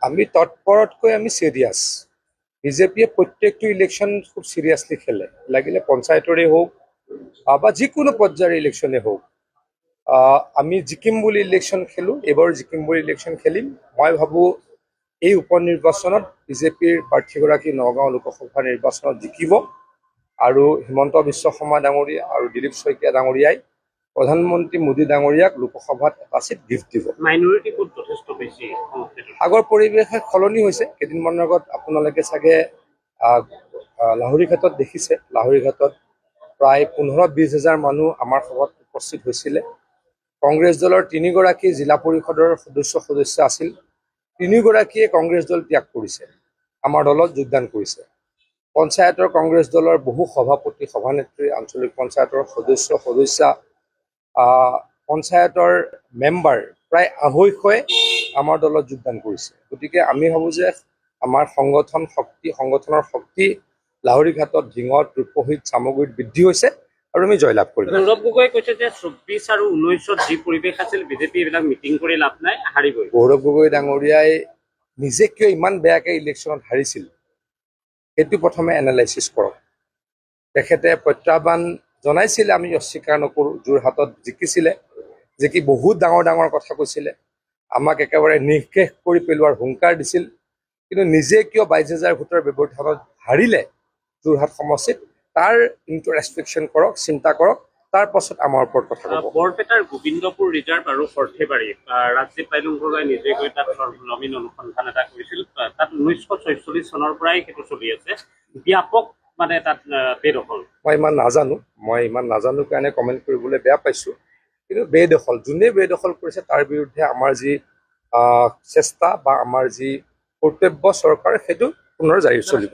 আমি তৎপৰতকৈ আমি চিৰিয়াছ। বিজেপিয়ে প্ৰত্যেকটো ইলেকশ্যন খুব চিৰিয়াছলি খেলে, লাগিলে পঞ্চায়তৰে হওক বা যিকোনো পৰ্যায়ৰ ইলেকশ্যনে হওক। আমি জিকিম বুলি ইলেকশ্যন খেলোঁ, এইবাৰ জিকিম বুলি ইলেকশ্যন খেলিম। মই ভাবোঁ এই উপ নিৰ্বাচনত বিজেপিৰ প্ৰাৰ্থীগৰাকী নগাঁও লোকসভা নিৰ্বাচনত জিকিব আৰু হিমন্ত বিশ্ব শৰ্মা ডাঙৰীয়া আৰু দিলীপ শইকীয়া ডাঙৰীয়াই প্ৰধানমন্ত্ৰী মোদী ডাঙৰীয়াক লোকসভাত এটা চিট গিফ্ট দিব। মাইনৰিটি ভোট যথেষ্ট বেছি। আগৰ পৰিৱেশ সলনি হৈছে। কেইদিনমানৰ আগত আপোনালোকে চাগে লাহৰীঘাটত দেখিছে, লাহৰীঘাটত প্ৰায় 15-20 হাজাৰ মানুহ আমাৰ সভাত উপস্থিত হৈছিলে। কংগ্ৰেছ দলৰ 3গৰাকী জিলা পৰিষদৰ সদস্য আছিল। 3গৰাকীয়ে কংগ্ৰেছ দল ত্যাগ কৰিছে, আমাৰ দলত যোগদান কৰিছে। পঞ্চায়তৰ কংগ্ৰেছ দলৰ বহু সভাপতি, সভানেত্ৰী, আঞ্চলিক পঞ্চায়তৰ সদস্যা, পঞ্চায়তৰ মেম্বাৰ প্ৰায় 250ই আমাৰ দলত যোগদান কৰিছে। গতিকে আমি ভাবোঁ যে আমাৰ সংগঠনৰ শক্তি লাহৰীঘাটত, ঢিঙত, ৰূপহীত, চামগুৰিত বৃদ্ধি হৈছে আৰু আমি জয়লাভ কৰিম। গৌৰৱ গগৈয়ে কৈছে যে 24 আৰু 19ত যি পৰিৱেশ আছিল, বিজেপি এইবিলাক মিটিং কৰি লাভ নাই, হাৰিবই। গৌৰৱ গগৈ ডাঙৰীয়াই নিজে কিয় ইমান বেয়াকৈ ইলেকশ্যনত হাৰিছিল সেইটো প্ৰথমে এনালাইচিছ কৰক। তেখেতে প্ৰত্যাহ্বান জনাইছিলে, আমি অস্বীকাৰ নকৰোঁ। যোৰহাটত জিকি বহুত ডাঙৰ কথা কৈছিলে, আমাক একেবাৰে নিঃশেষ কৰি পেলোৱাৰ হুংকাৰ দিছিল। কিন্তু নিজে কিয় 22,000 ভোটৰ ব্যৱধানত হাৰিলে যোৰহাট সমষ্টিত, তাৰ ইণ্ট্ৰস্পেকশ্যন কৰক, চিন্তা কৰক, তাৰ পাছত আমাৰ ওপৰত কথা ক'ব। বৰপেটাৰ গোবিন্দপুৰ ৰিজাৰ্ভ আৰু সৰ্থেবাৰী ৰাজদীপ বাইলুং বৰুৱাই নিজে গৈ তাত নমীন অনুসন্ধান এটা কৰিছিল। তাত 1946 চনৰ পৰাই সেইটো চলি আছে। ব্যাপক মানে তাত বেদখল। মই ইমান নাজানো কাৰণে কমেণ্ট কৰিবলৈ বেয়া পাইছোঁ। কিন্তু বেদখল, যোনে বেদখল কৰিছে তাৰ বিৰুদ্ধে আমাৰ যি চেষ্টা বা আমাৰ যি কৰ্তব্য চৰকাৰ, সেইটো পুনৰ জাৰি চলিব।